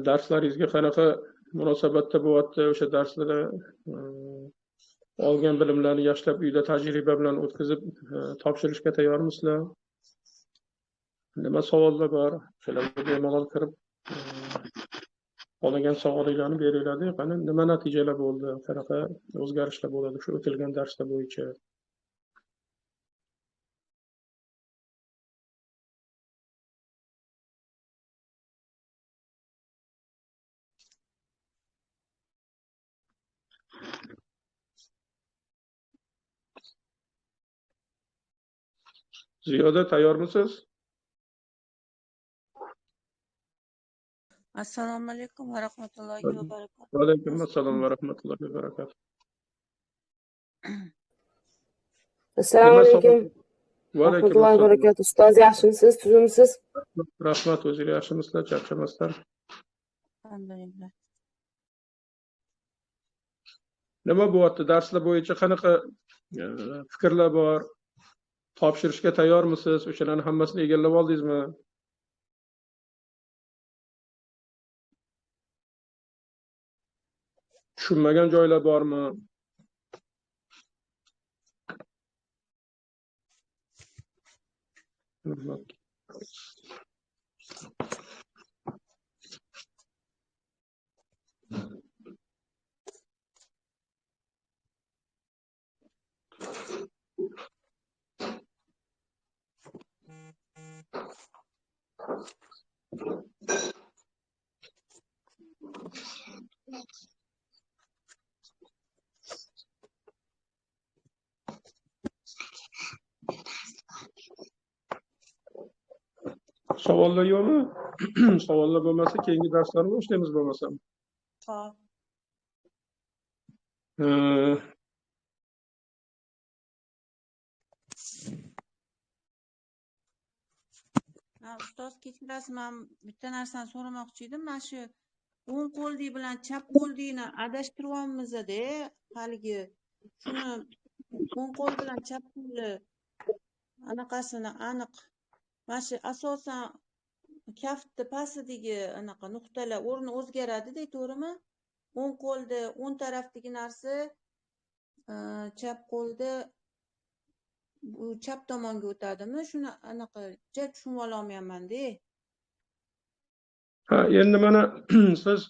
darslaringizga qanaqa munosabatda bo'lyapti? O'sha darslarda olgan bilimlarni yaxshilab uyda tajriba bilan o'tkazib topshirishga tayyormisizlar? Nima savollar bor? O'shalarga bemalol kirib qolgan savollarni beringlar. Qani nima natijalar bo'ldi? Qanaqa o'zgarishlar bo'ladi shu o'tilgan darslar bo'yicha? Ziyoda, tayyormisiz? Assalomu alaykum va rahmatullohi va barakatuh. Va alaykum assalom va rahmatullohi va barakatuh. Assalomu alaykum. Va alaykum Rahmatullohi va barakatuh. Ustoz, yaxshimisiz? Tuzimsiz? Rahmat, o'zinglar yaxshimisizlar? Charchamasdan. Alhamdulillah. Nima bo'lyapti? Darslar bo'yicha qanaqa fikrlar bor? Topshirishga tayyormisiz? O'shalarni hammasini egallab oldingizmi? Tushunmagan joylar bormi? Savollar yo'qmi? Savollar bo'lmasa, keyingi darslarni boshlaymiz bo'lmasam. Xo'p. Ustoz, kechirasiz, men bitta narsani so'ramoqchi edim. Mana shu o'ng qo'ldik bilan chap qo'ldikni adashtiryapmiz-da, haligi shuni o'ng qo'l bilan chap qo'lni anaqasini aniq. Mana shu asosan kaftni pastidagi anaqa nuqtalar o'rni o'zgaradi-da, to'g'rimi? O'ng qo'lda o'ng tarafdagi narsa chap qo'lda bu chap tomonga o'tadimi? Shuni anaqa tushunib ololmayapman-da. Ha, endi mana siz